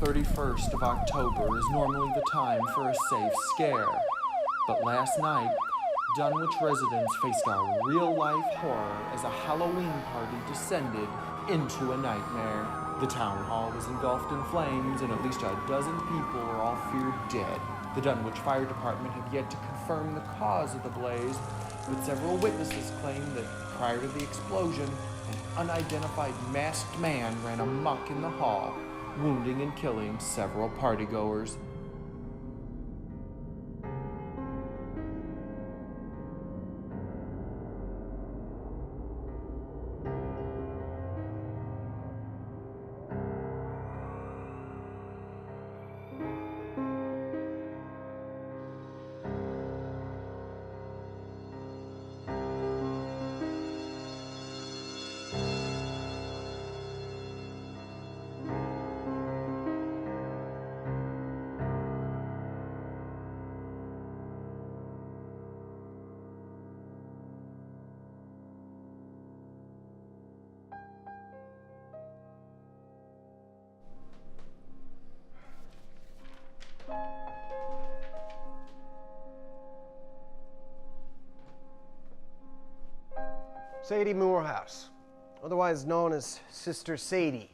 31st of October is normally the time for a safe scare. But last night, Dunwich residents faced a real-life horror as a Halloween party descended into a nightmare. The town hall was engulfed in flames and at least a dozen people were all feared dead. The Dunwich Fire Department have yet to confirm the cause of the blaze, but several witnesses claim that prior to the explosion, an unidentified masked man ran amok in the hall, wounding and killing several partygoers. Sadie Moorhouse, otherwise known as Sister Sadie,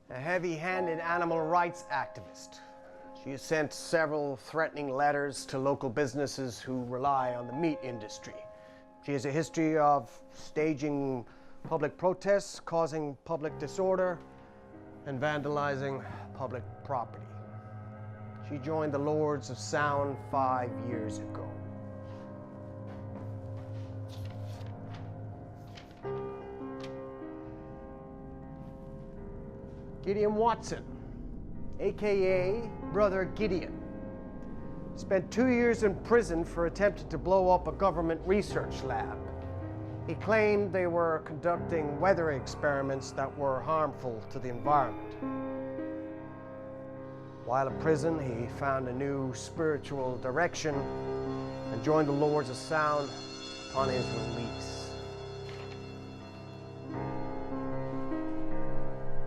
a heavy-handed animal rights activist. She has sent several threatening letters to local businesses who rely on the meat industry. She has a history of staging public protests, causing public disorder, and vandalizing public property. She joined the Lords of Samhain 5 years ago. Gideon Watson, aka Brother Gideon, spent 2 years in prison for attempting to blow up a government research lab. He claimed they were conducting weather experiments that were harmful to the environment. While in prison, he found a new spiritual direction and joined the Lords of Samhain upon his release.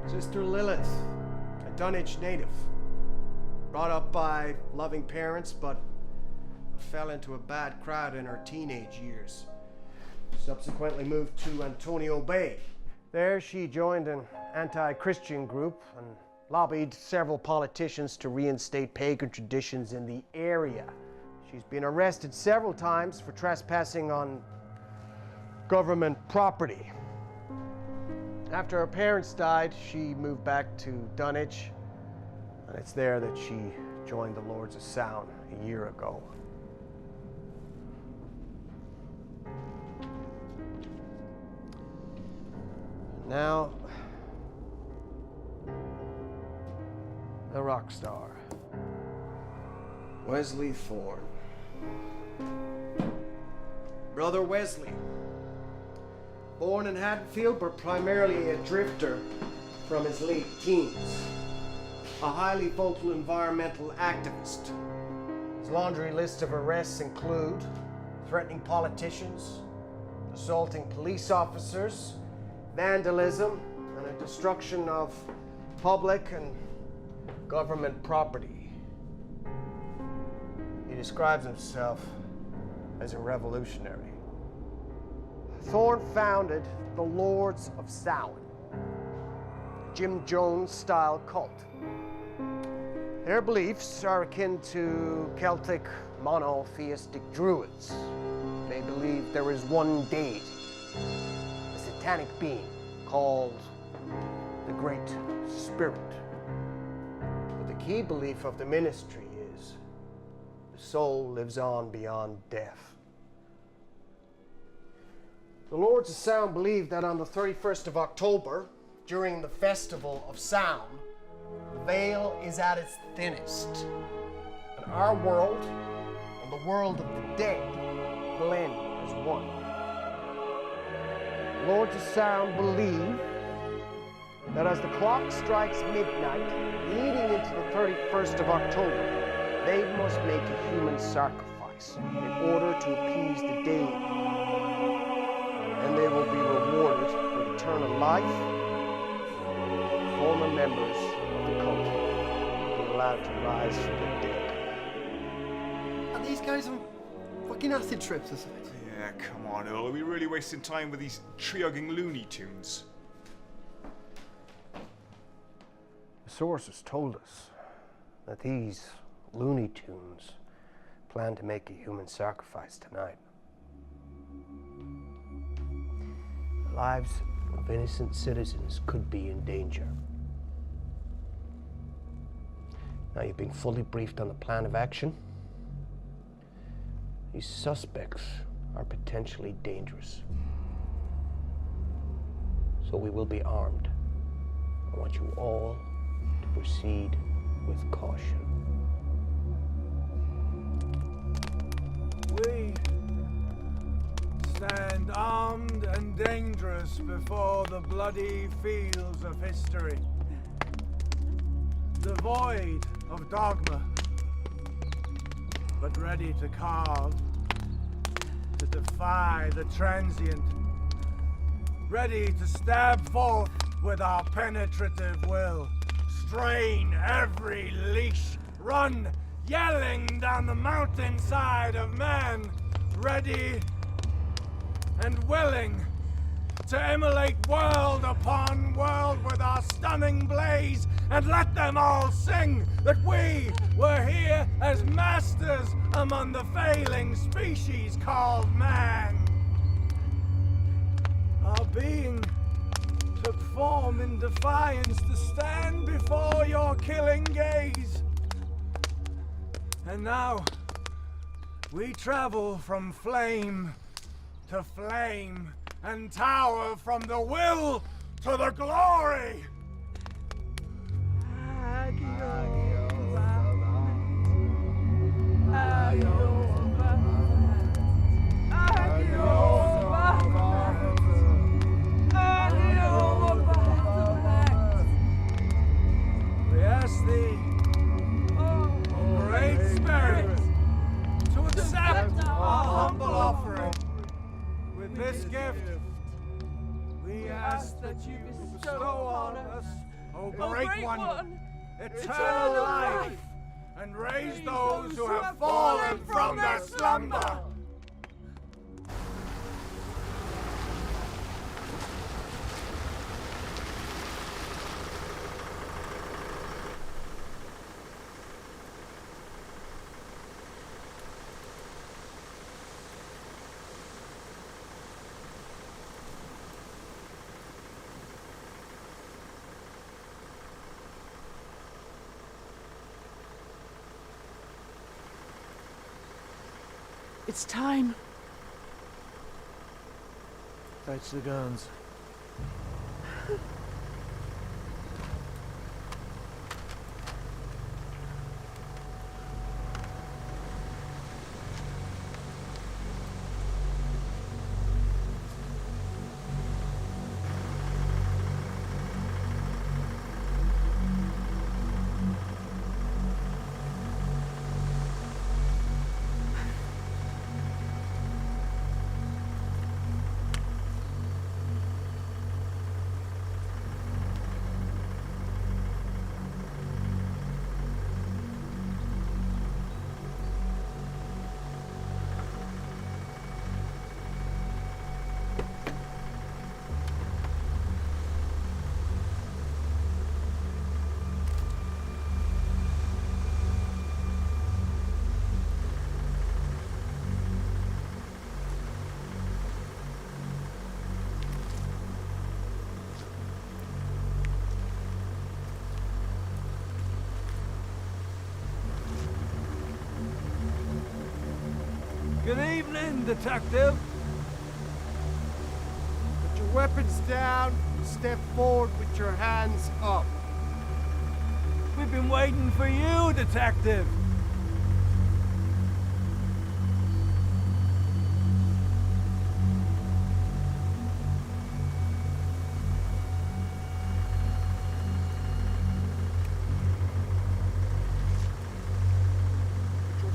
Sister Lilith, a Dunwich native, brought up by loving parents, but fell into a bad crowd in her teenage years. Subsequently moved to Antonio Bay. There she joined an anti-Christian group and lobbied several politicians to reinstate pagan traditions in the area. She's been arrested several times for trespassing on government property. After her parents died, she moved back to Dunwich, and it's there that she joined the Lords of Samhain a year ago. Now, the rock star, Wesley Thorne. Brother Wesley, born in Haddonfield, but primarily a drifter from his late teens. A highly vocal environmental activist. His laundry list of arrests include threatening politicians, assaulting police officers, vandalism, and a destruction of public and government property. He describes himself as a revolutionary. Thorne founded the Lords of Samhain, a Jim Jones-style cult. Their beliefs are akin to Celtic monotheistic druids. They believe there is one deity, a satanic being called the Great Spirit. But the key belief of the ministry is the soul lives on beyond death. The Lords of Samhain believe that on the 31st of October, during the Festival of Samhain, the veil is at its thinnest, and our world and the world of the dead blend as one. The Lords of Samhain believe that as the clock strikes midnight, leading into the 31st of October, they must make a human sacrifice in order to appease the dead. And they will be rewarded with eternal life, former members of the cult. allowed to rise from the dead. Are these guys on fucking acid trips or something? Yeah, come on, Earl. Are we really wasting time with these tree-hugging Looney Tunes? The sources told us that these Looney Tunes plan to make a human sacrifice tonight. The lives of innocent citizens could be in danger. Now you've been fully briefed on the plan of action. These suspects are potentially dangerous. So we will be armed. I want you all to proceed with caution. We stand armed and dangerous before the bloody fields of history, devoid of dogma, but ready to carve, to defy the transient, ready to stab forth with our penetrative will, strain every leash, run yelling down the mountainside of man, ready and willing to immolate world upon world with our stunning blaze, and let them all sing that we were here as masters among the failing species called man. Our being took form in defiance to stand before your killing gaze. And now, we travel from flame to flame and tower from the will to the glory. We ask thee, Great Spirit, to accept our humble offering. With this gift, we ask that you bestow on us, O Great One, eternal life, and raise those who have fallen from their slumber. It's time. Fetch the guns. Good evening, Detective. Put your weapons down and step forward with your hands up. We've been waiting for you, Detective.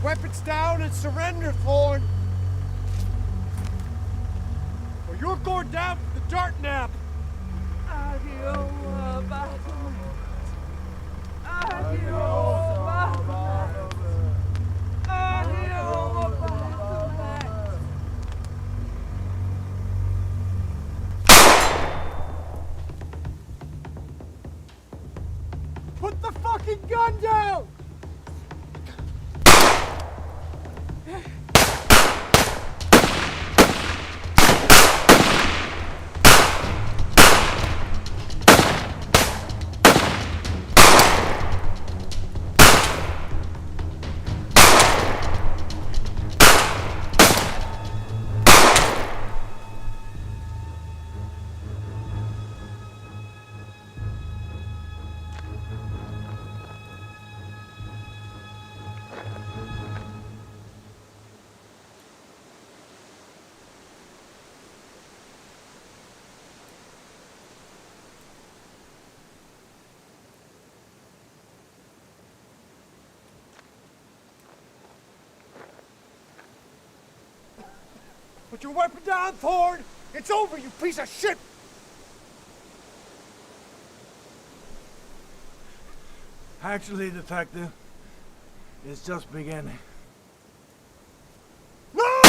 Weapons down and surrender, Thorn! Or you're going down to the dart nap! Adios, Adios. fucking gun down! Put your weapon down, Thorn! It's over, you piece of shit! Actually, Detective, it's just beginning. No!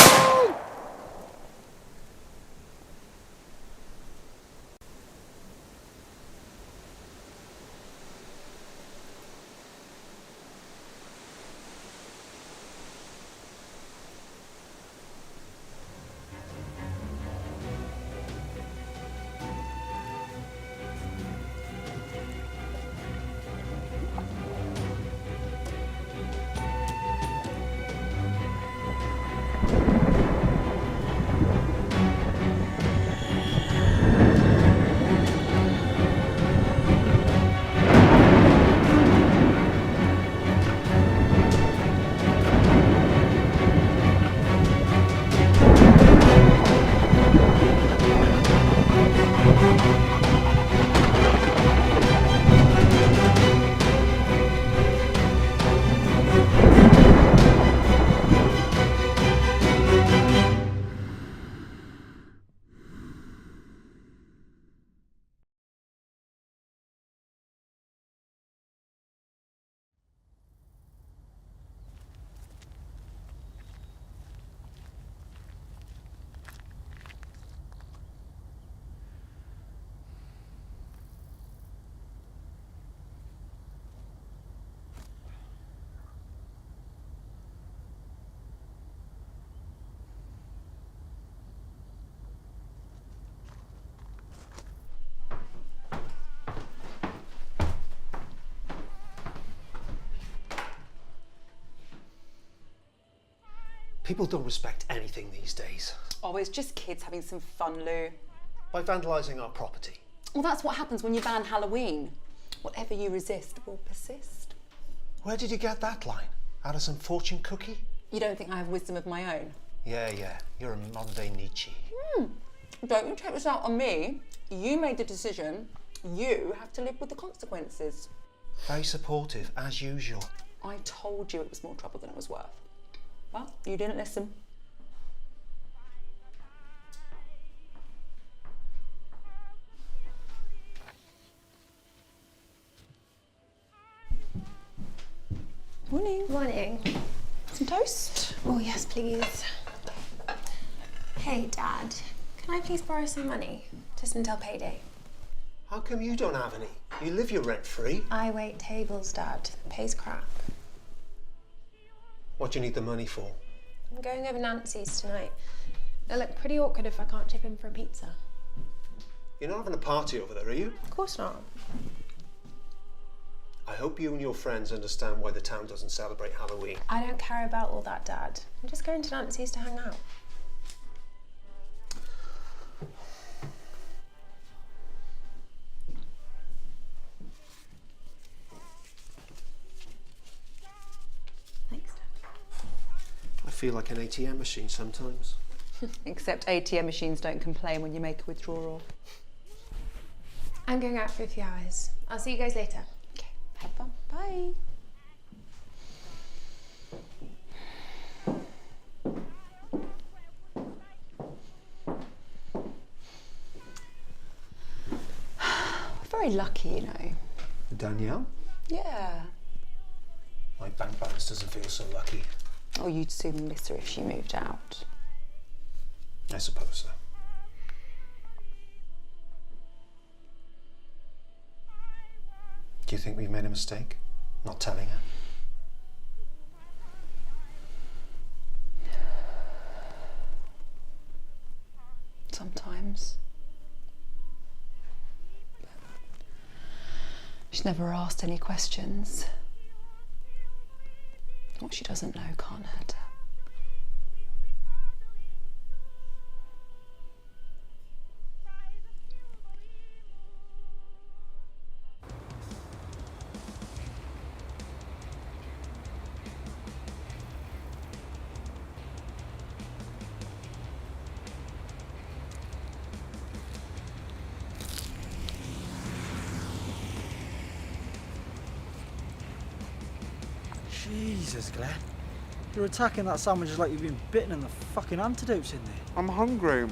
People don't respect anything these days. Oh, it's just kids having some fun, Lou. By vandalising our property. Well, that's what happens when you ban Halloween. Whatever you resist will persist. Where did you get that line? Out of some fortune cookie? You don't think I have wisdom of my own? Yeah. You're a modern day Nietzsche. Don't you take this out on me. You made the decision. You have to live with the consequences. Very supportive, as usual. I told you it was more trouble than it was worth. Well, you didn't listen. Morning. Morning. Some toast? Oh, yes, please. Hey, Dad. Can I please borrow some money? Just until payday. How come you don't have any? You live your rent free. I wait tables, Dad. Pays crap. What do you need the money for? I'm going over Nancy's tonight. It'll look pretty awkward if I can't chip in for a pizza. You're not having a party over there, are you? Of course not. I hope you and your friends understand why the town doesn't celebrate Halloween. I don't care about all that, Dad. I'm just going to Nancy's to hang out. Thanks, Dad. I feel like an ATM machine sometimes. Except ATM machines don't complain when you make a withdrawal. I'm going out for a few hours. I'll see you guys later. Okay, have fun. Bye. Very lucky, you know. Danielle? Yeah. My bank balance doesn't feel so lucky. Oh, you'd soon miss her if she moved out. I suppose so. Do you think we've made a mistake? not telling her? Sometimes. But she's never asked any questions. What she doesn't know can't hurt her. Jesus, Glenn. You're attacking that sandwich like you've been bitten and the fucking antidote's in there. I'm hungry.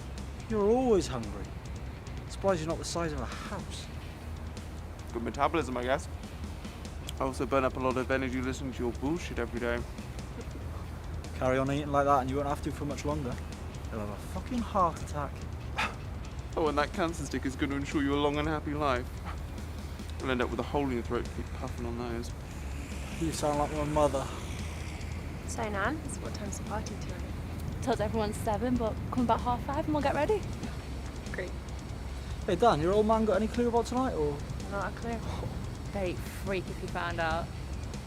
You're always hungry. Surprised you're not the size of a house. Good metabolism, I guess. I also burn up a lot of energy listening to your bullshit every day. Carry on eating like that and you won't have to for much longer. You'll have a fucking heart attack. Oh, and that cancer stick is going to ensure you a long and happy life. You'll end up with a hole in your throat to keep puffing on those. You sound like my mother. So, Nan, what time's the party tonight? Told everyone's 7, but come about 5:30 and we'll get ready. Great. Hey Dan, your old man got any clue about tonight or? Not a clue. Very freak if you found out.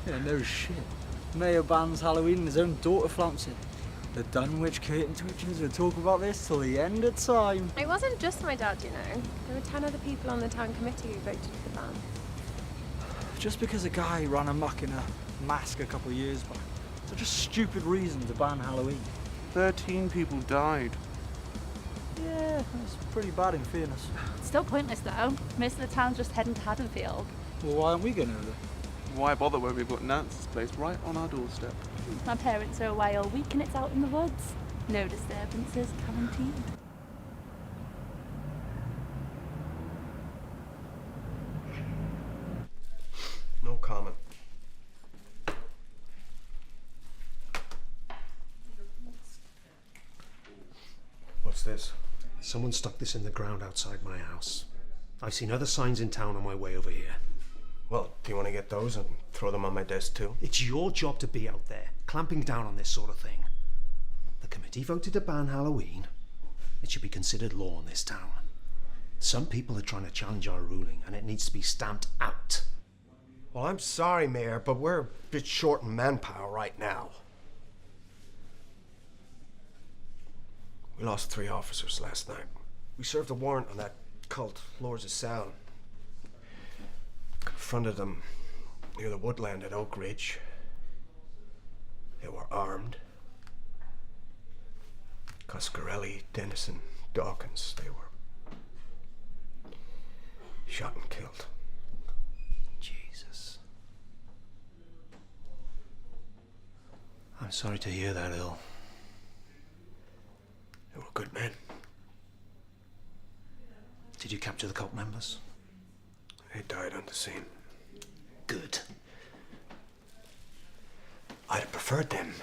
Yeah, no shit. Mayor bans Halloween and his own daughter flaunts it. The Dunwich curtain twitchers will talk about this till the end of time. It wasn't just my dad, you know. There were 10 other people on the town committee who voted for the ban. Just because a guy ran amok in a mask a couple of years back. Such a stupid reason to ban Halloween. 13 people died. Yeah, that's pretty bad in fairness. It's still pointless though. Most of the town's just heading to Haddonfield. Well, why aren't we going over there? Why bother when we've got Nancy's place right on our doorstep? My parents are away all week and it's out in the woods. No disturbances guaranteed. No comment. What's this? Someone stuck this in the ground outside my house. I've seen other signs in town on my way over here. Well, do you want to get those and throw them on my desk too? It's your job to be out there, clamping down on this sort of thing. The committee voted to ban Halloween. It should be considered law in this town. Some people are trying to challenge our ruling, and it needs to be stamped out. Well, I'm sorry, Mayor, but we're a bit short in manpower right now. We lost 3 officers last night. We served a warrant on that cult, Lords of Samhain. Confronted them near the woodland at Oak Ridge. They were armed. Coscarelli, Dennison, Dawkins, they were shot and killed. Jesus. I'm sorry to hear that, Earl. They were good men. Did you capture the cult members? They died on the scene. Good. I'd have preferred them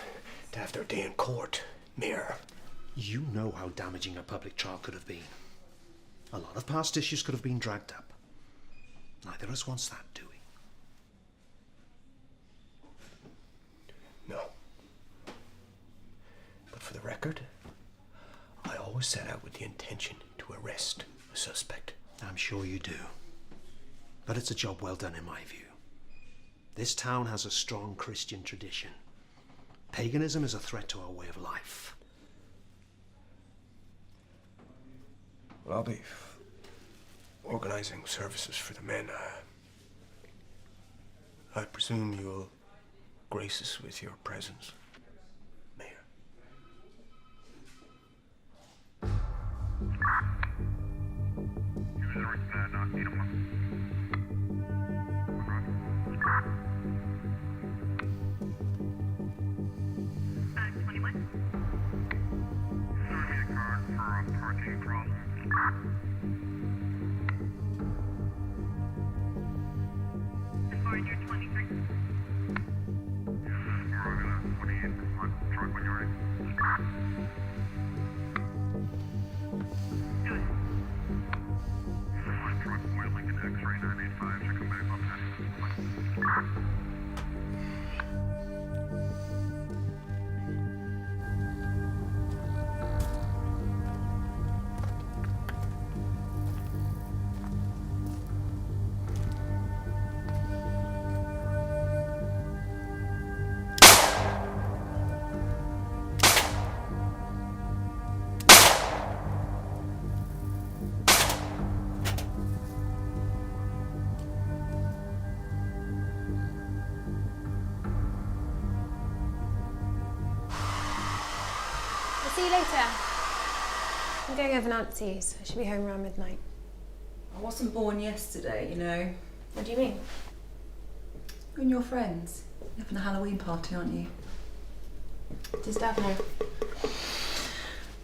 to have their day in court, Mayor. You know how damaging a public trial could have been. A lot of past issues could have been dragged up. Neither of us wants that, do we? No. But for the record, I always set out with the intention to arrest a suspect. I'm sure you do. But it's a job well done in my view. This town has a strong Christian tradition. Paganism is a threat to our way of life. Well, I'll be organizing services for the men. I presume you'll grace us with your presence, Mayor. later. I'm going over Nancy's. I should be home around midnight. I wasn't born yesterday, you know. What do you mean? You and your friends. You're having a Halloween party, aren't you? Does Dad know?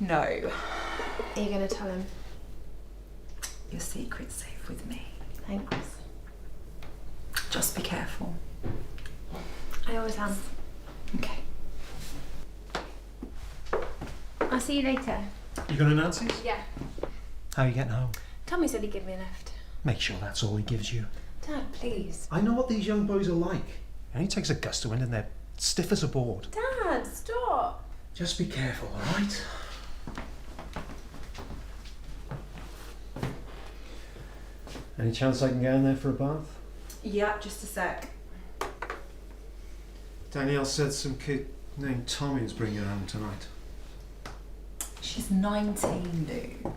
No. Are you going to tell him? Your secret's safe with me. Thanks. Just be careful. I always am. Okay. I'll see you later. You going to Nancy's? Yeah. How are you getting home? Tommy said he'd give me a lift. Make sure that's all he gives you. Dad, please. I know what these young boys are like. And he takes a gust to wind and they're stiff as a board. Dad, stop. Just be careful, all right? Any chance I can get in there for a bath? Yeah, just a sec. Danielle said some kid named Tommy is bringing her home tonight. She's 19, dude.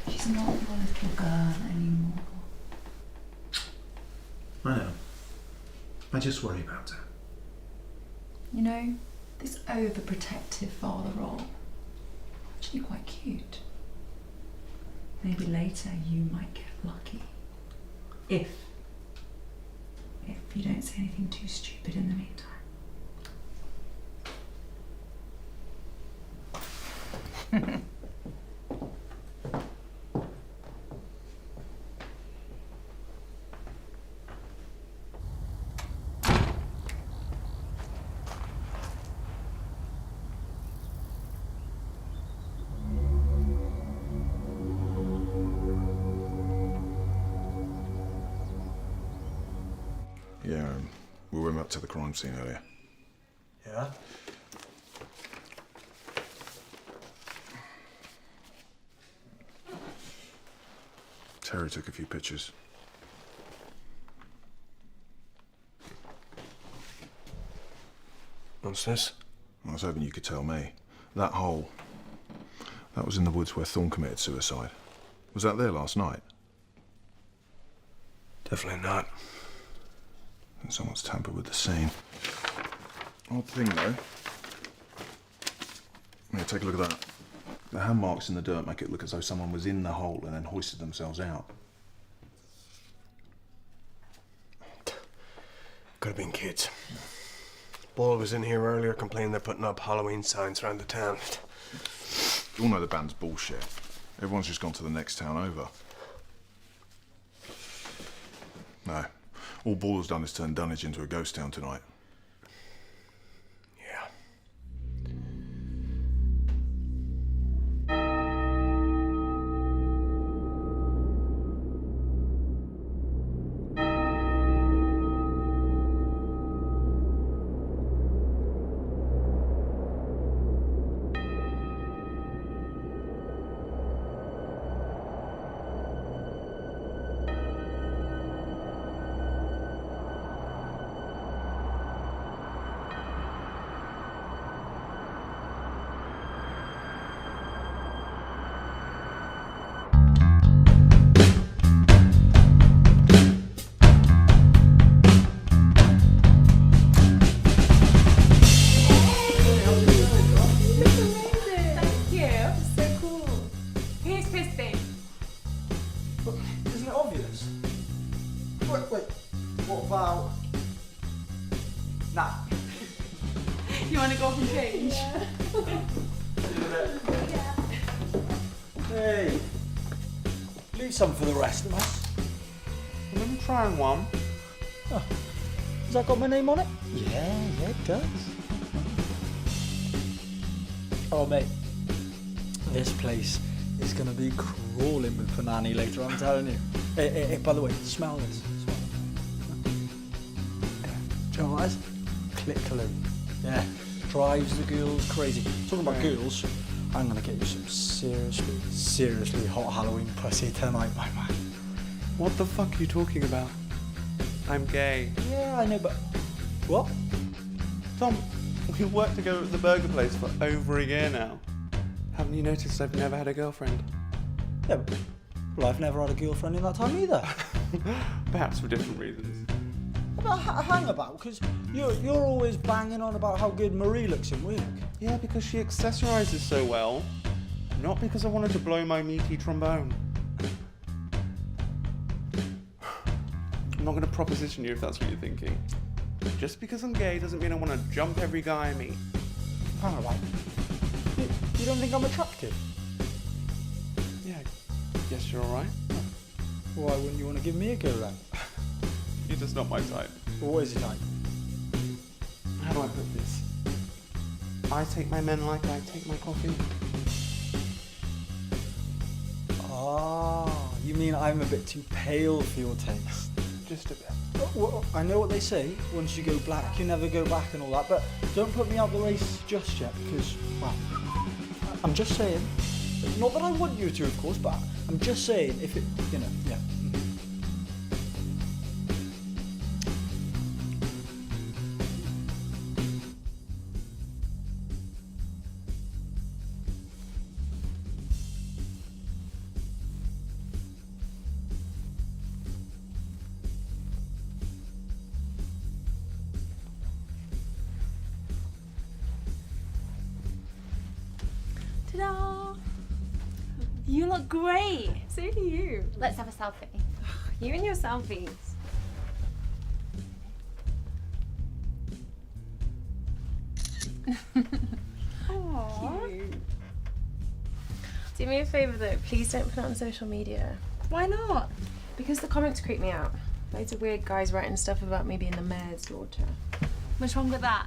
She's not your little girl anymore. I know. I just worry about her. You know, this overprotective father role, actually quite cute. Maybe later you might get lucky. If you don't say anything too stupid in the meantime. Yeah, we went up to the crime scene earlier. Yeah? Ceri took a few pictures. What's this? I was hoping you could tell me. That hole, that was in the woods where Thorne committed suicide. Was that there last night? Definitely not. And someone's tampered with the scene. Odd thing, though. Yeah, take a look at that. The hand marks in the dirt make it look as though someone was in the hole and then hoisted themselves out. Could have been kids. Ball was in here earlier complaining they're putting up Halloween signs around the town. You all know the band's bullshit. Everyone's just gone to the next town over. No. All Ball's done is turn Dunwich into a ghost town tonight. You want to go and change? Hey, leave some for the rest of us. I'm trying one. Oh, has that got my name on it? Yeah, it does. Oh, mate, this place is going to be crawling with panani later, I'm telling you. Hey, by the way, smell this. Do you know what that is? Clit cologne. Yeah, drives the girls crazy. Talking about girls, I'm going to get you some seriously hot Halloween pussy tonight, my man. What the fuck are you talking about? I'm gay. Yeah, I know, but... What? Tom, we've worked together at the burger place for over a year now. Haven't you noticed I've never had a girlfriend? Yeah, well, I've never had a girlfriend in that time either. Perhaps for different reasons. hang about, because you're always banging on about how good Marie looks in work. Yeah, because she accessorises so well. Not because I wanted to blow my meaty trombone. I'm not going to proposition you if that's what you're thinking. Just because I'm gay doesn't mean I want to jump every guy I meet. Hang about. You don't think I'm attractive? Yeah, guess you're alright. Why wouldn't you want to give me a go then? You're just not my type. What is your type? How do I put this? I take my men like I take my coffee. Ah, you mean I'm a bit too pale for your taste? Just a bit. Well, I know what they say, once you go black, you never go back and all that, but don't put me out the race just yet, because, well, I'm just saying, not that I want you to, of course, but I'm just saying, if it, you know, yeah. Ta-da! You look great. So do you. Let's have a selfie. You and your selfies. Aww. Cute. Do me a favour though, please don't put it on social media. Why not? Because the comments creep me out. Loads of weird guys writing stuff about me being the mayor's daughter. What's wrong with that?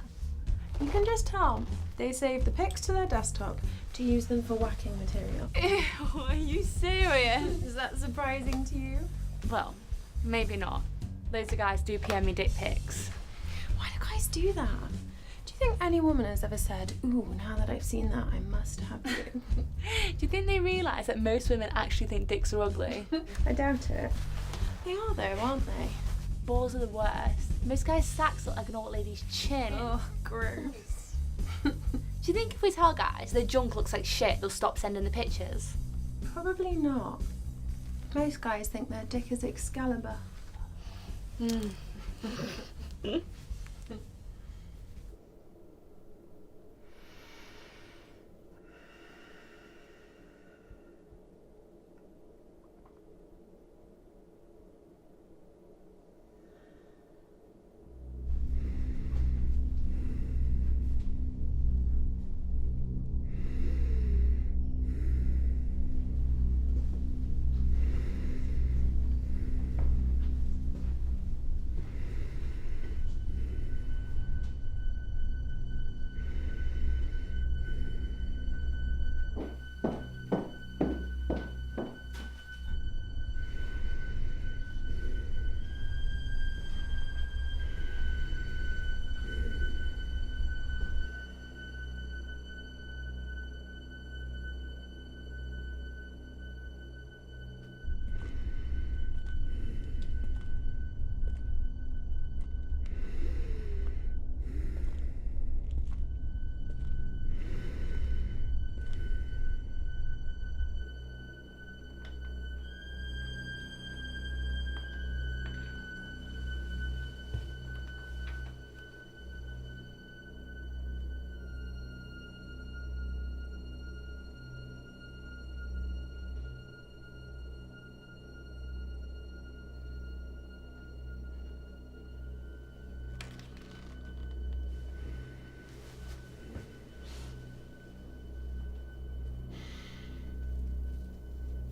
You can just tell. They save the pics to their desktop to use them for whacking material. Ew, are you serious? Is that surprising to you? Well, maybe not. Loads of guys do PM me dick pics. Why do guys do that? Do you think any woman has ever said, ooh, now that I've seen that, I must have you? Do you think they realise that most women actually think dicks are ugly? I doubt it. They are though, aren't they? Balls are the worst. Most guys' sacks look like an old lady's chin. Oh, gross. Do you think if we tell guys their junk looks like shit, they'll stop sending the pictures? Probably not. Most guys think their dick is Excalibur.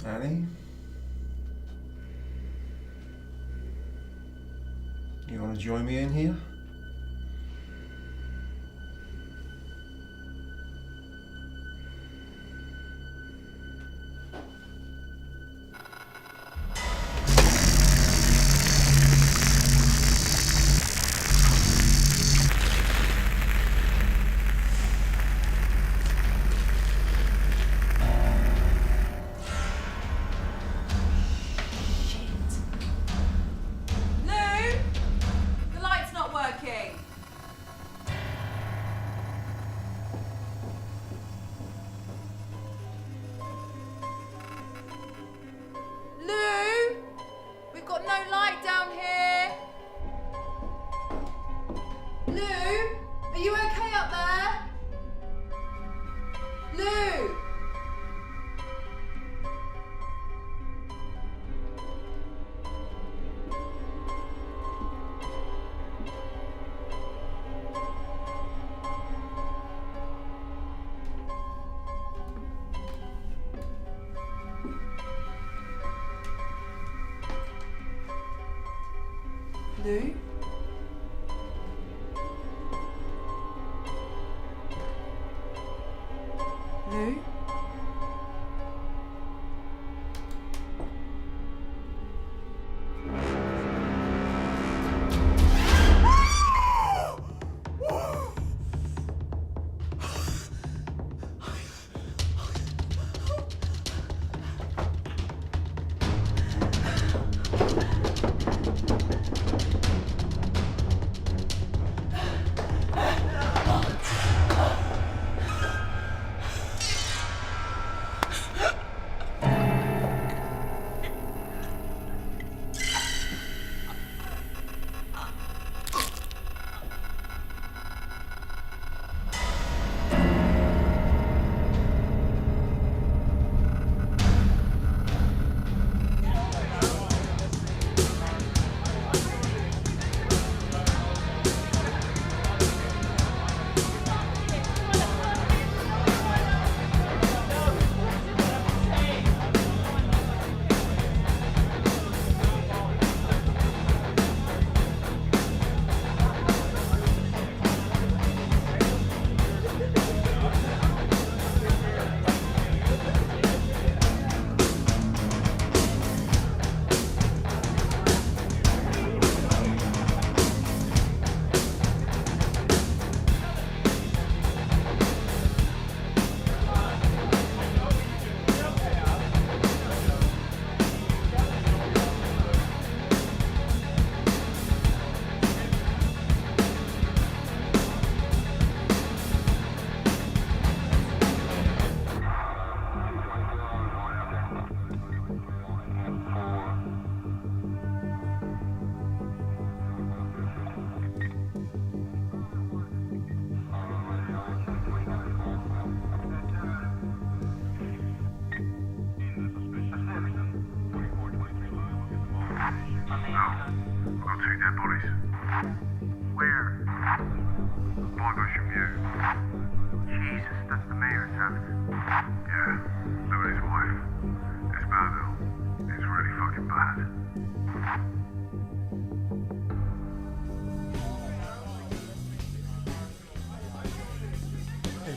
Annie? You want to join me in here? Lou? Lou?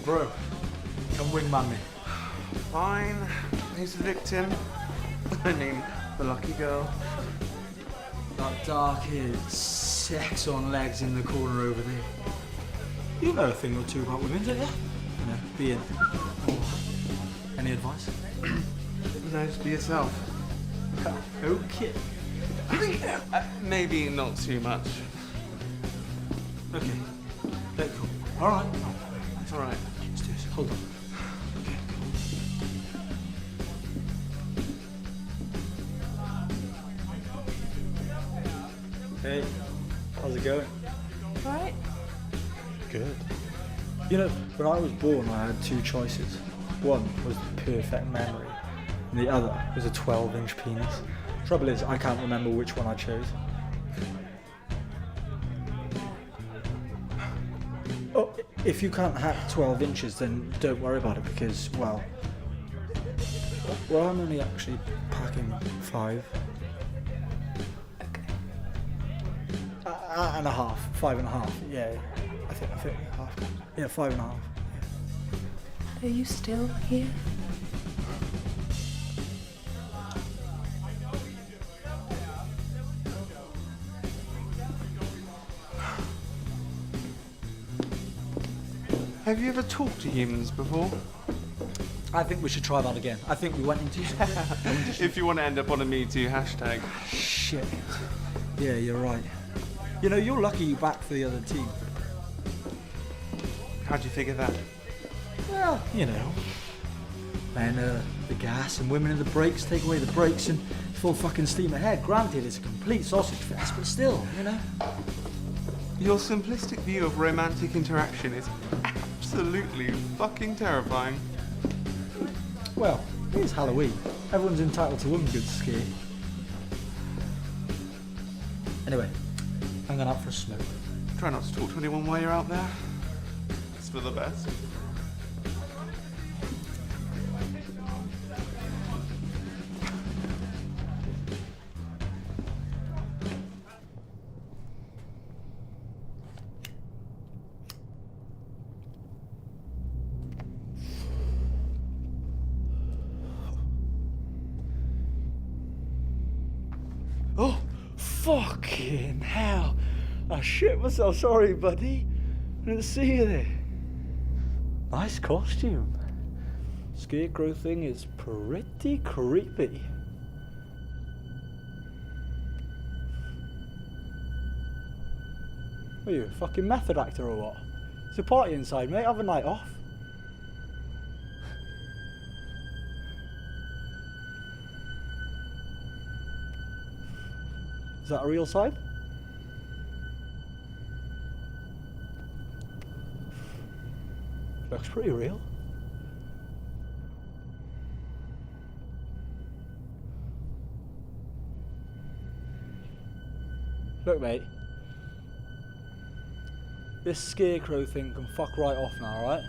Bro, come wingman me. Fine. Who's the victim? I mean, the lucky girl. That dark-haired sex on legs in the corner over there. You know a thing or two about women, don't you? You know, being... Any advice? No, just be yourself. Okay. Maybe not too much. Okay. Let go. All right. All right. Let's do this. Hold on. Okay. Hey, how's it going? Right? Good. You know, when I was born, I had two choices. One was the perfect memory, and the other was a 12-inch penis. Trouble is, I can't remember which one I chose. Oh, if you can't hack 12 inches, then don't worry about it because, well, I'm only actually packing 5. And a half, 5.5. Yeah, I think half. Yeah, 5.5. Are you still here? Have you ever talked to humans before? I think we should try that again. I think we went into If you want to end up on a Me Too hashtag. Shit. Yeah, you're right. You know, you're lucky you backed for the other team. How'd you figure that? Well, you know. Men are the gas and women are the brakes. Take away the brakes and full fucking steam ahead. Granted, it's a complete sausage fest, but still, you know. Your simplistic view of romantic interaction is absolutely fucking terrifying. Well, it is Halloween. Everyone's entitled to one good scare. Anyway, I'm going out for a smoke. Try not to talk to anyone while you're out there. It's for the best. Oh, fucking hell. I shit myself. Sorry, buddy. I didn't see you there. Nice costume. Scarecrow thing is pretty creepy. What are you, a fucking method actor or what? It's a party inside, mate. Have a night off. Is that a real sign? Looks pretty real. Look, mate. This scarecrow thing can fuck right off now, alright?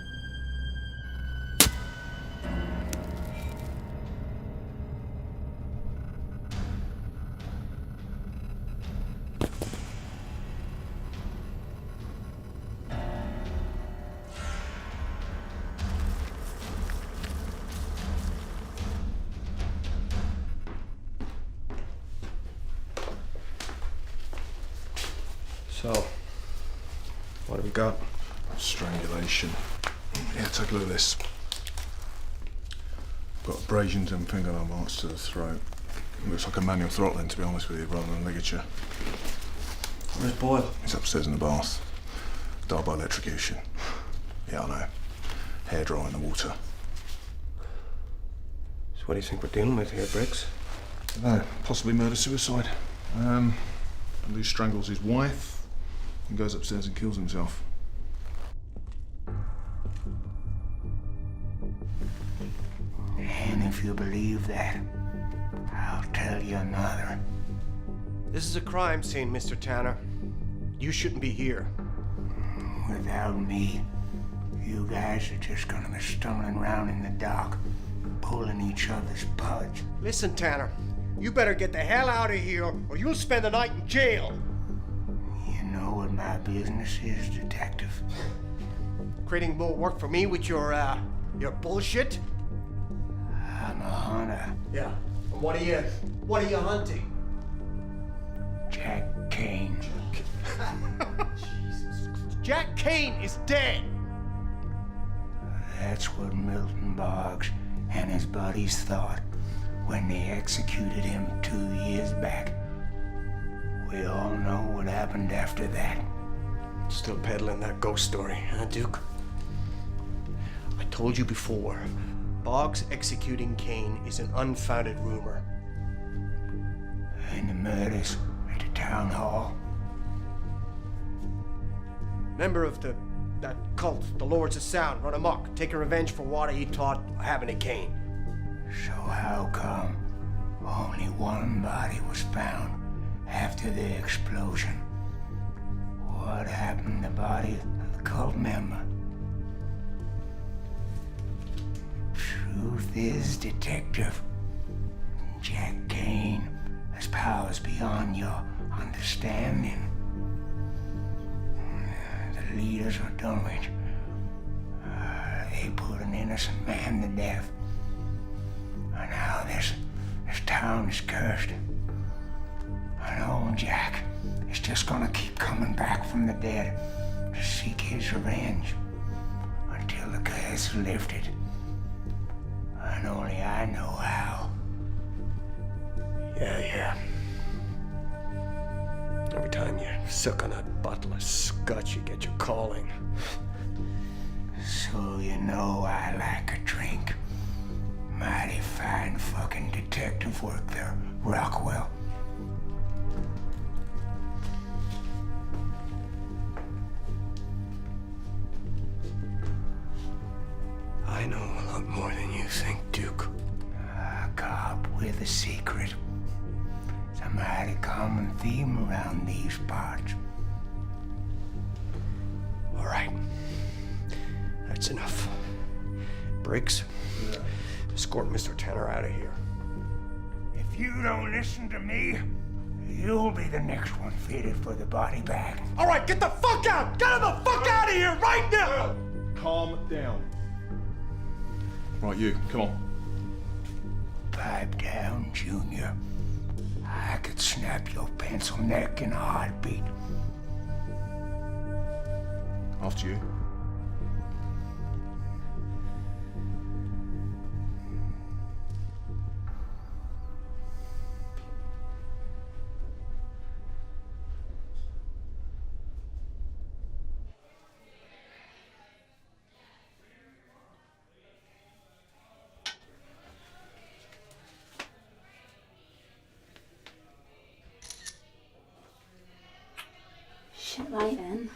So, what have we got? Strangulation. Yeah, take a look at this. Got abrasions and fingernail marks to the throat. Looks like a manual throttling, to be honest with you, rather than ligature. Where's Boyle? He's upstairs in the bath. Died by electrocution. Yeah, I know. Hair dry in the water. So what do you think we're dealing with here, Briggs? No, possibly murder-suicide. He strangles his wife and goes upstairs and kills himself. And if you believe that, I'll tell you another. This is a crime scene, Mr. Tanner. You shouldn't be here. Without me, you guys are just gonna be stumbling around in the dark, pulling each other's buds. Listen, Tanner, you better get the hell out of here or you'll spend the night in jail. You know what my business is, detective. Creating more work for me with your bullshit? I'm a hunter. Yeah. And what are you hunting? Jack Kane. Jesus. Jack Kane is dead. That's what Milton Boggs and his buddies thought when they executed him 2 years back. We all know what happened after that. Still peddling that ghost story, huh, Duke? I told you before, Boggs executing Kane is an unfounded rumor. And the murders at the town hall. Member of that cult, the Lords of Sound, run amok, taking revenge for what he taught happened to Kane. So how come only one body was found after the explosion? What happened to the body of the cult member? Truth is, detective, Jack Kane has powers beyond your understanding. The leaders of Dunwich, they put an innocent man to death. And now this town is cursed. And old Jack is just gonna keep coming back from the dead to seek his revenge until the curse is lifted. And only I know how. Yeah. Every time you suck on that bottle of scotch, you get your calling. So you know I like a drink. Mighty fine fucking detective work there, Rockwell. I know a lot more than you think, Duke. A cop with a secret. It's a mighty common theme around these parts. All right. That's enough. Briggs, escort Mr. Tanner out of here. If you don't listen to me, you'll be the next one fitted for the body bag. All right, get the fuck out! Get him the fuck out of here right now! Calm down. Right, you, come on. Pipe down, Junior. I could snap your pencil neck in a heartbeat. After you. Shit lighting.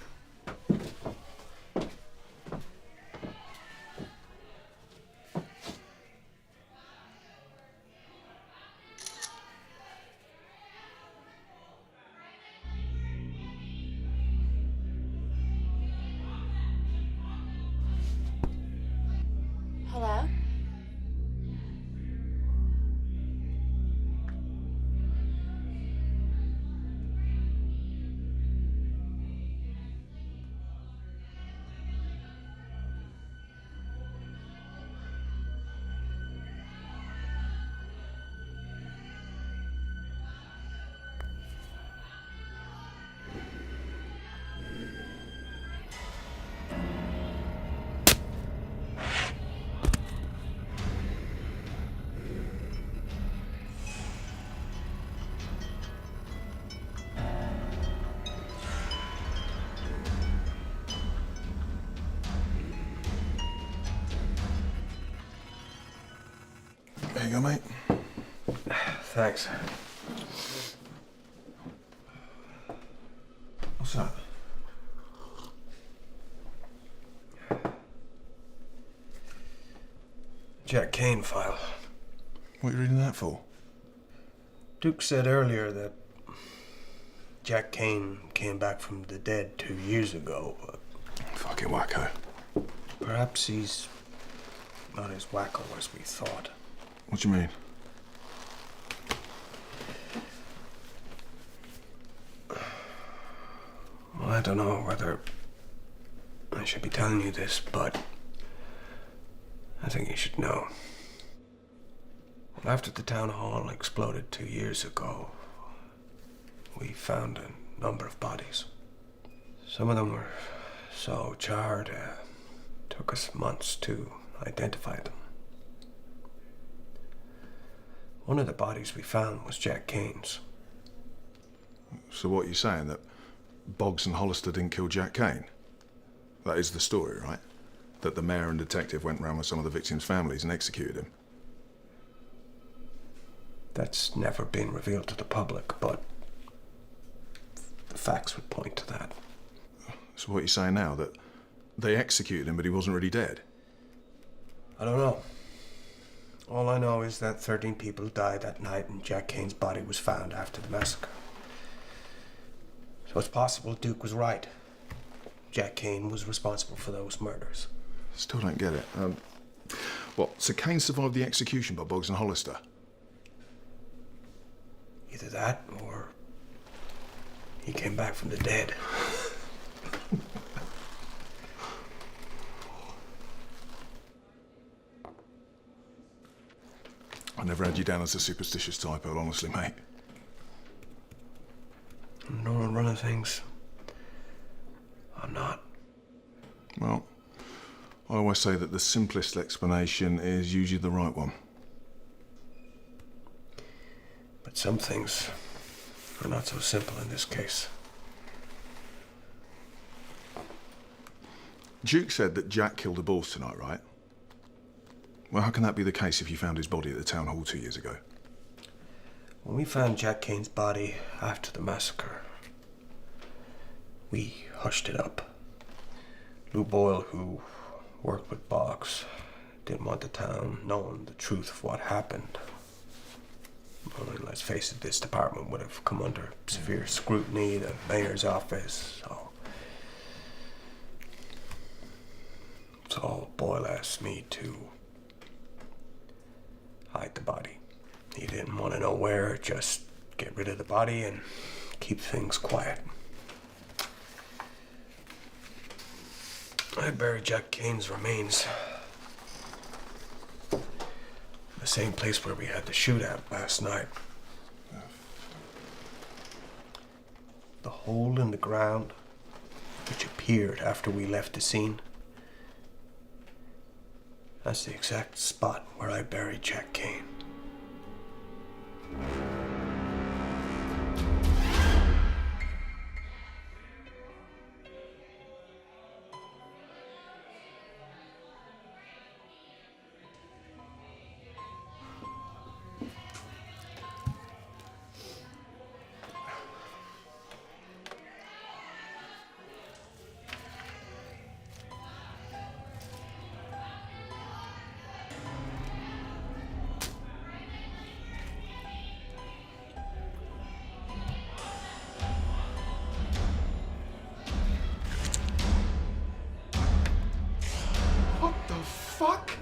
Hello? There you go, mate. Thanks. What's that? Jack Kane file. What are you reading that for? Duke said earlier that Jack Kane came back from the dead 2 years ago. Fucking wacko. Perhaps he's not as wacko as we thought. What do you mean? Well, I don't know whether I should be telling you this, but I think you should know. After the town hall exploded 2 years ago, we found a number of bodies. Some of them were so charred, took us months to identify them. One of the bodies we found was Jack Kane's. So what are you saying, that Boggs and Hollister didn't kill Jack Kane? That is the story, right? That the mayor and detective went round with some of the victims' families and executed him? That's never been revealed to the public, but the facts would point to that. So what are you saying now, that they executed him but he wasn't really dead? I don't know. All I know is that 13 people died that night and Jack Kane's body was found after the massacre. So it's possible Duke was right. Jack Kane was responsible for those murders. Still don't get it. So Kane survived the execution by Boggs and Hollister? Either that, or he came back from the dead. I never had you down as a superstitious type, Earl, honestly, mate. In the run of things, I'm not. Well, I always say that the simplest explanation is usually the right one. But some things are not so simple in this case. Duke said that Jack killed the boss tonight, right? Well, how can that be the case if you found his body at the town hall 2 years ago? When we found Jack Kane's body after the massacre, we hushed it up. Lou Boyle, who worked with Boggs, didn't want the town knowing the truth of what happened. Well, let's face it, this department would have come under severe scrutiny, the mayor's office, so Boyle asked me to hide the body. He didn't want to know where, just get rid of the body and keep things quiet. I buried Jack Kane's remains the same place where we had the shootout last night. The hole in the ground, which appeared after we left the scene, that's the exact spot where I buried Jack Kane. What the fuck?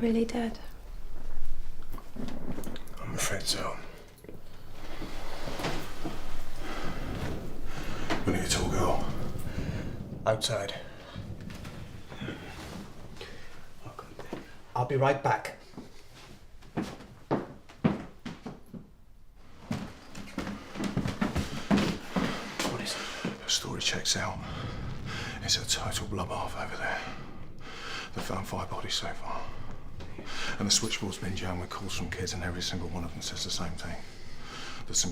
Really dead? I'm afraid so. Where did it all go? Outside. I'll be right back. What is it? The story checks out. It's a total bloodbath over there. They've found 5 bodies so far. And the switchboard's been jammed with calls from kids, and every single one of them says the same thing. There's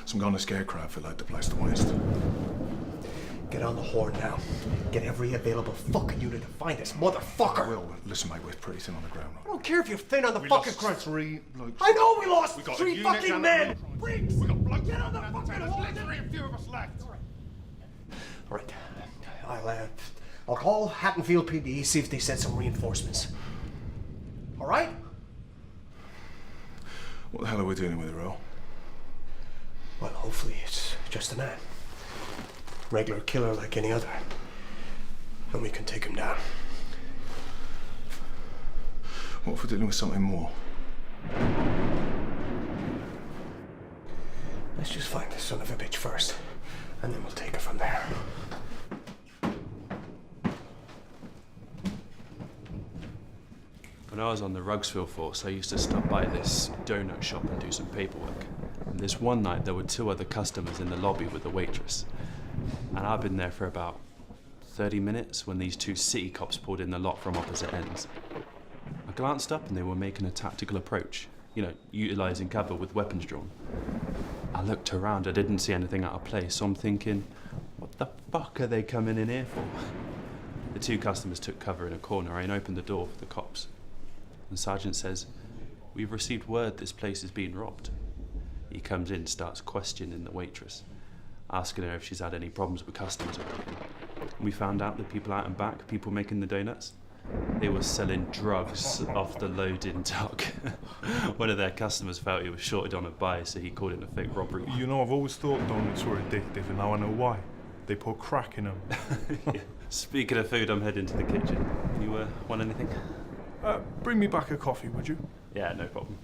some kind of scarecrow feel like the place to waste. Get on the horn now. Get every available fucking unit to find this motherfucker. Well, listen, mate, we're pretty thin on the ground. I don't care if you're thin on the We fucking lost ground. 3 blokes. I know we lost We got 3 a unit fucking down men. at the Briggs, We got blokes get on the down fucking There's horn. literally a few of us left. All right. I'll call Hattonfield PD, see if they sent some reinforcements. All right? What the hell are we dealing with, Earl? Well, hopefully it's just a man. Regular killer like any other. And we can take him down. What if we're dealing with something more? Let's just find this son of a bitch first, and then we'll take it from there. I was on the Rugsville force, I used to stop by this donut shop and do some paperwork. And this one night, there were 2 other customers in the lobby with the waitress. And I'd been there for about 30 minutes when these 2 city cops pulled in the lot from opposite ends. I glanced up and they were making a tactical approach, utilising cover with weapons drawn. I looked around, I didn't see anything out of place, so I'm thinking, what the fuck are they coming in here for? The 2 customers took cover in a corner and opened the door for the cops. The sergeant says, "We've received word this place is being robbed." He comes in, starts questioning the waitress, asking her if she's had any problems with customers or anything. And we found out the people out and back, people making the donuts, they were selling drugs off the loading dock. One of their customers felt he was shorted on a buy, so he called it a fake robbery. You know, I've always thought donuts were addictive, and now I know why. They put crack in them. Yeah. Speaking of food, I'm heading to the kitchen. You want anything? Bring me back a coffee, would you? Yeah, no problem.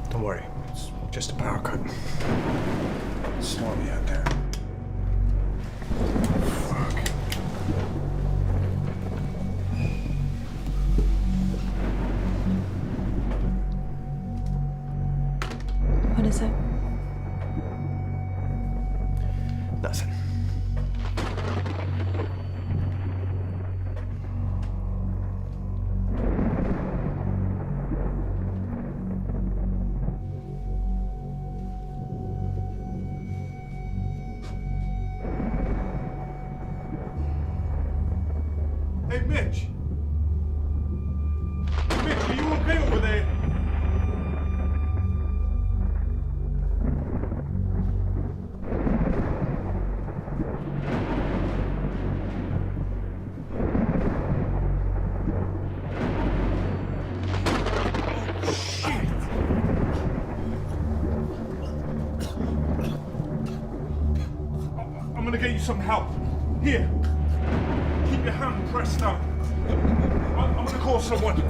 Don't worry, it's just a power cut. It's stormy out there. Fuck. What is it? Nothing. Hey, Mitch! Mitch, are you okay over there? I'm gonna get you some help. Here. Keep your hand pressed down. I'm gonna call someone.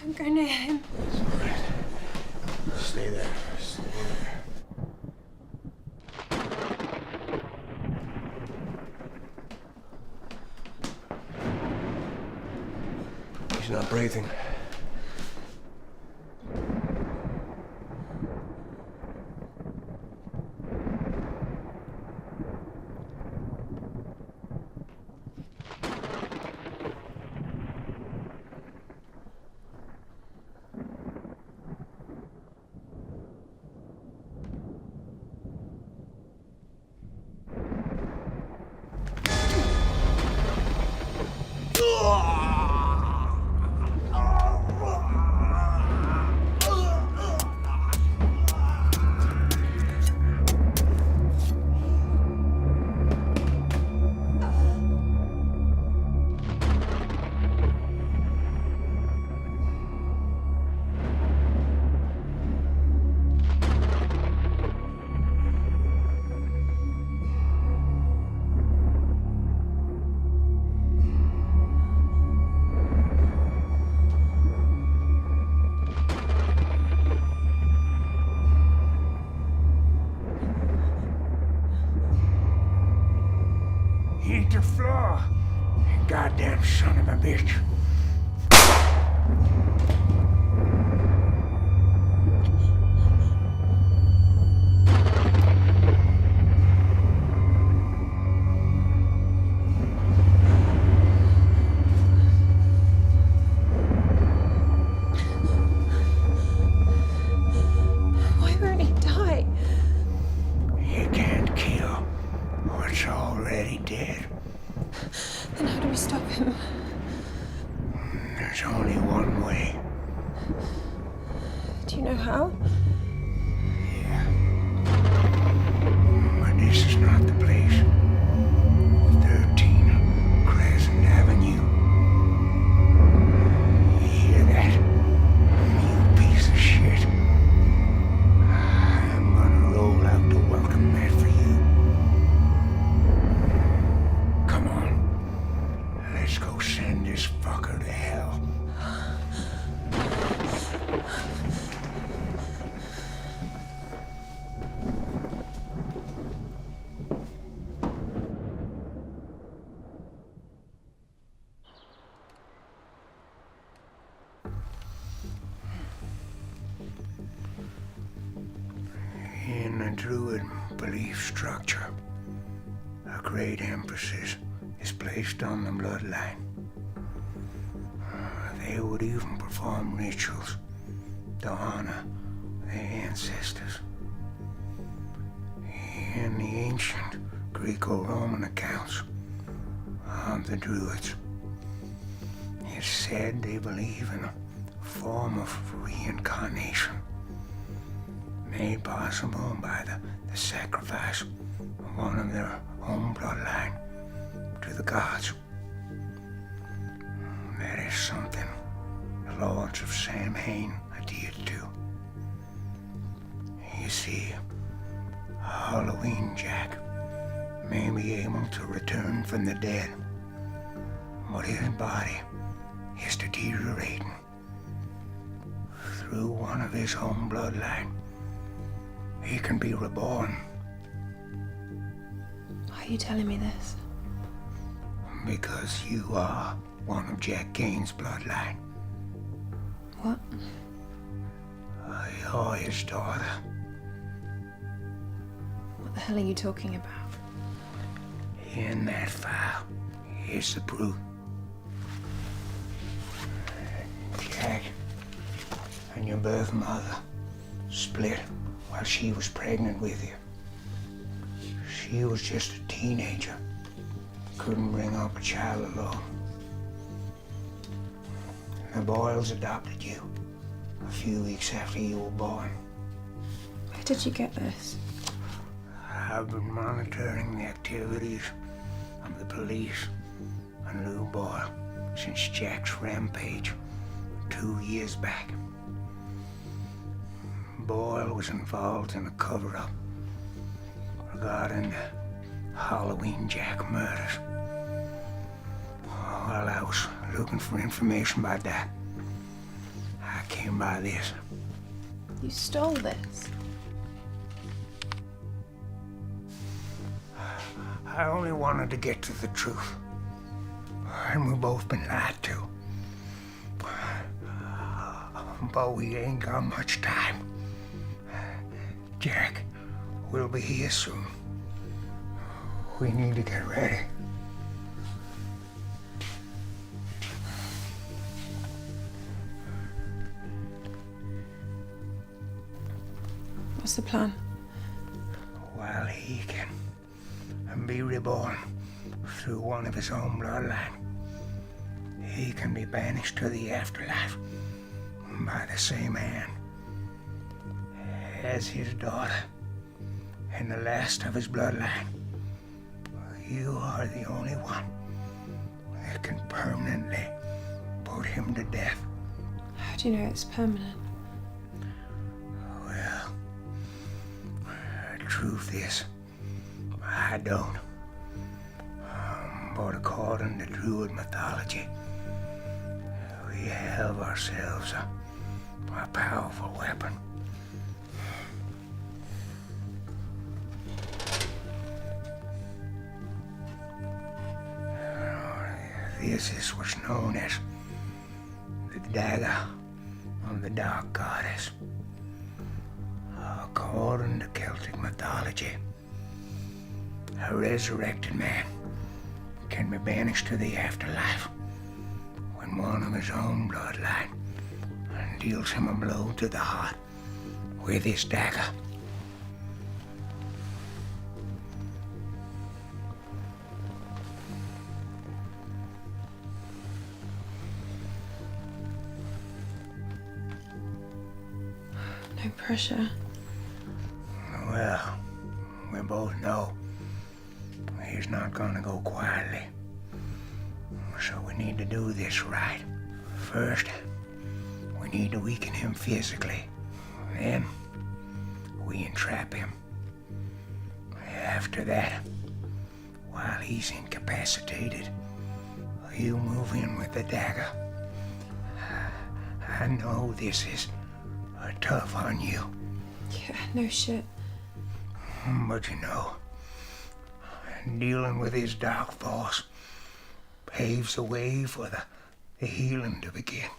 Don't go near him. It's all right. Stay there. Stay there. He's not breathing. Hit the floor. Goddamn son of a bitch. Why won't he die? You can't kill what's already dead. Then how do we stop him? There's only one way. Do you know how? But this is not the place. 13 Crescent Avenue. You hear that? You piece of shit. I'm gonna roll out the welcome mat for you. Come on. Let's go send this fucker to hell. In the Druid belief structure, a great emphasis is placed on the bloodline. They would even perform rituals to honor their ancestors. In the ancient Greco-Roman accounts of the Druids, it's said they believe in a form of reincarnation made possible by the sacrifice of one of their own bloodline to the gods. That is something the Lords of Samhain adhered to. You see, Halloween Jack may be able to return from the dead but his body is deteriorating through one of his own bloodline. He can be reborn. Why are you telling me this? Because you are one of Jack Kane's bloodline. What? You're his daughter. What the hell are you talking about? In that file is the proof. Jack and your birth mother split while she was pregnant with you. She was just a teenager. Couldn't bring up a child alone. The Boyles adopted you a few weeks after you were born. Where did you get this? I've been monitoring the activities of the police and Lou Boyle since Jack's Rampage 2 years back. Boyle was involved in a cover-up regarding the Halloween Jack murders. While I was looking for information about that, I came by this. You stole this? I only wanted to get to the truth. And we've both been lied to. But we ain't got much time. Jack will be here soon. We need to get ready. What's the plan? While he can be reborn through one of his own bloodline, he can be banished to the afterlife by the same hand as his daughter and the last of his bloodline. You are the only one that can permanently put him to death. How do you know it's permanent? Well, the truth is, I don't. But according to Druid mythology, we have ourselves a powerful weapon. This is what's known as the dagger of the Dark Goddess. According to Celtic mythology, a resurrected man can be banished to the afterlife when one of his own bloodline deals him a blow to the heart with his dagger. No pressure. Well, we both know he's not gonna go quietly. So we need to do this right. First, we need to weaken him physically. Then, we entrap him. After that, while he's incapacitated, you move in with the dagger. I know this is tough on you. Yeah, no shit. But you know, dealing with his dark force paves the way for the healing to begin.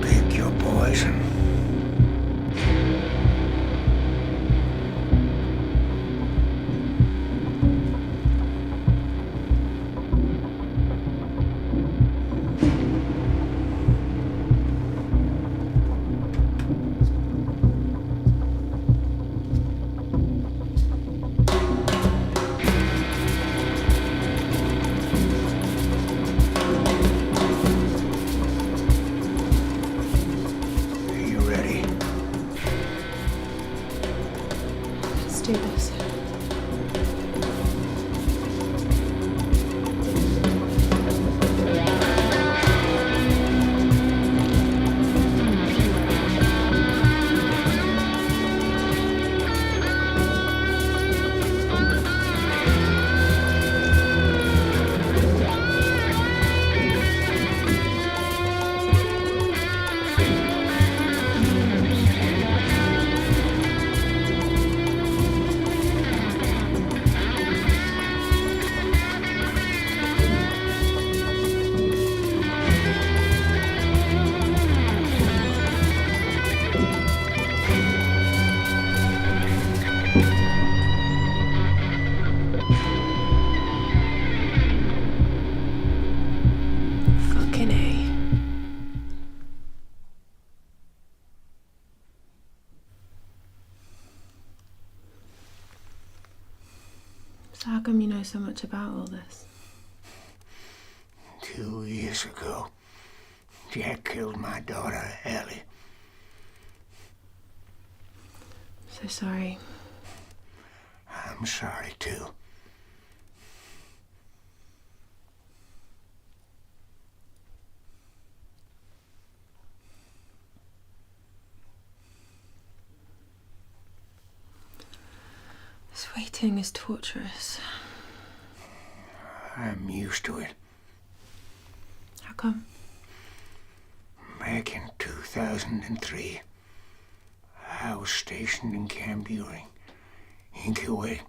Pick your poison. come you know so much about all this? 2 years ago, Jack killed my daughter, Ellie. So sorry. I'm sorry, too. This waiting is torturous. I'm used to it. How come? Back in 2003, I was stationed in Camp Ewing, in Kuwait.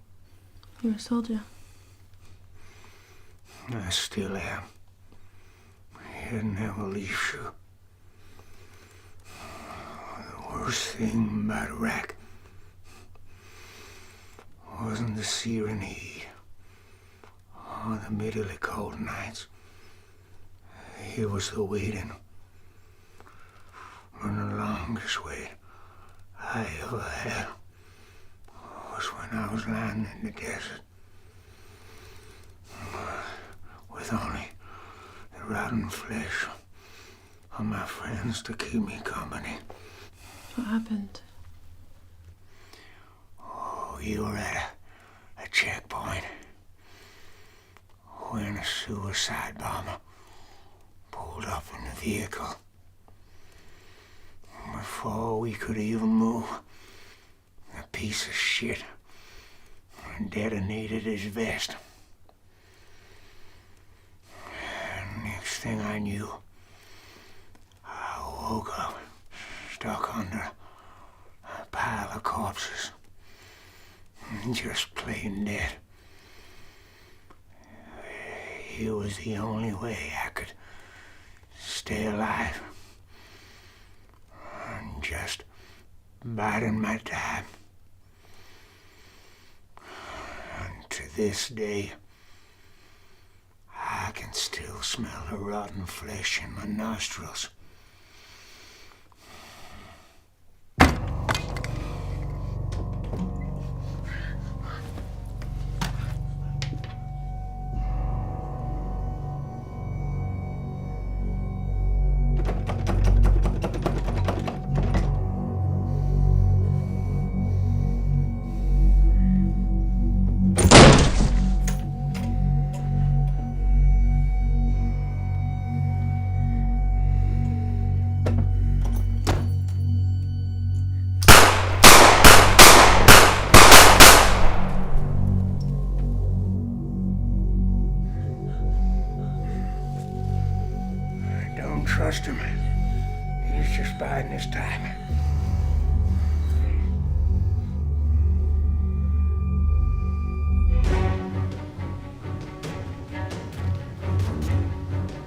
You're a soldier. I still am. It never leaves you. The worst thing about Iraq wasn't the searing heat or the bitterly cold nights. It was the waiting. And the longest wait I ever had was when I was lying in the desert with only the rotten flesh of my friends to keep me company. What happened? Oh, you were at a checkpoint when a suicide bomber pulled up in the vehicle. Before we could even move, the piece of shit detonated his vest. And next thing I knew, I woke up stuck under a pile of corpses, just plain dead. It was the only way I could stay alive. And just biding my time. And to this day, I can still smell the rotten flesh in my nostrils. Trust him. He's just biding his time.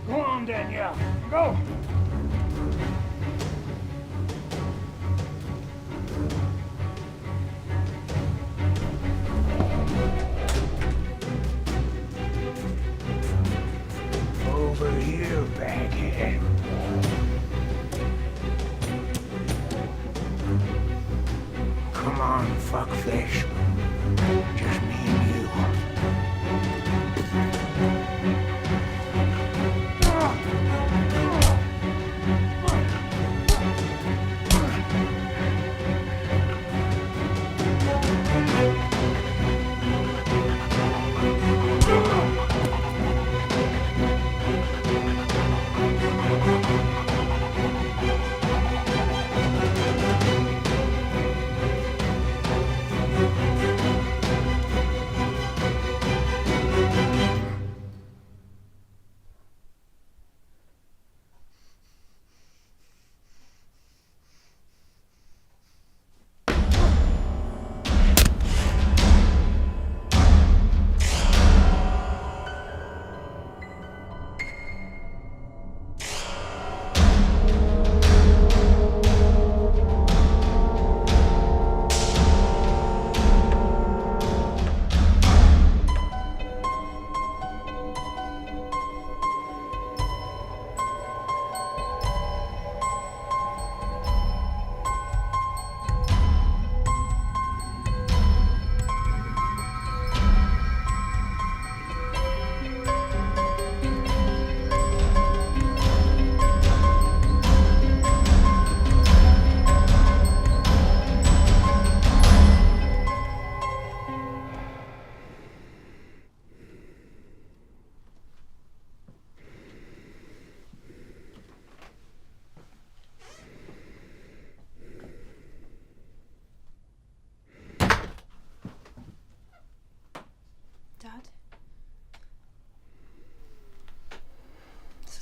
Go on, Danielle. Go! Over here, baghead. Come on, fuckfish. Just me and you.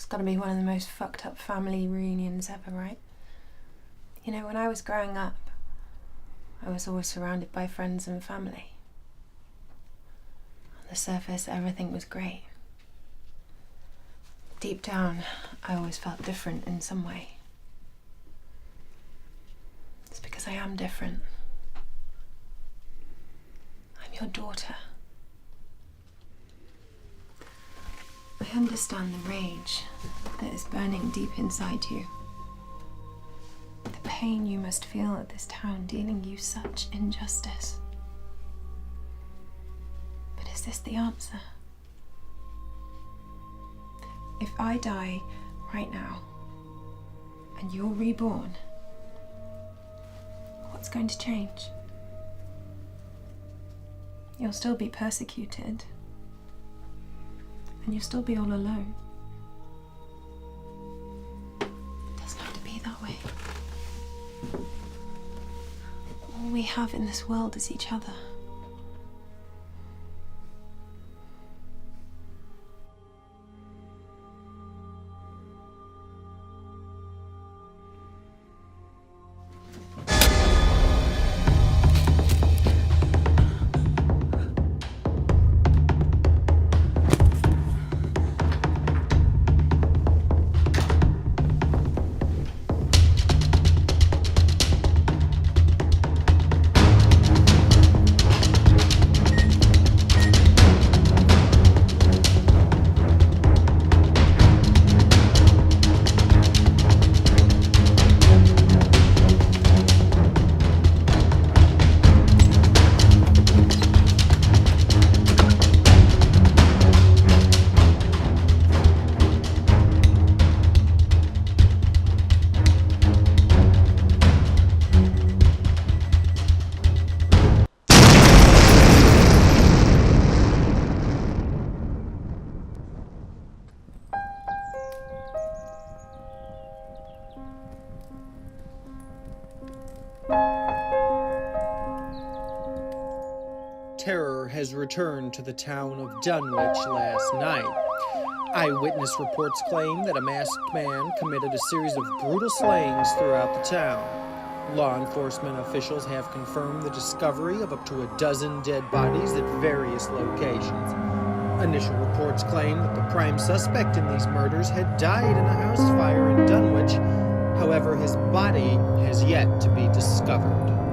gotta be one of the most fucked up family reunions ever, right? You know, when I was growing up, I was always surrounded by friends and family. On the surface, everything was great. Deep down, I always felt different in some way. It's because I am different. I'm your daughter. I understand the rage that is burning deep inside you. The pain you must feel at this town dealing you such injustice. But is this the answer? If I die right now and you're reborn, what's going to change? You'll still be persecuted. And you'll still be all alone. It doesn't have to be that way. All we have in this world is each other. Terror has returned to the town of Dunwich last night. Eyewitness reports claim that a masked man committed a series of brutal slayings throughout the town. Law enforcement officials have confirmed the discovery of up to a dozen dead bodies at various locations. Initial reports claim that the prime suspect in these murders had died in a house fire in Dunwich. However, his body has yet to be discovered.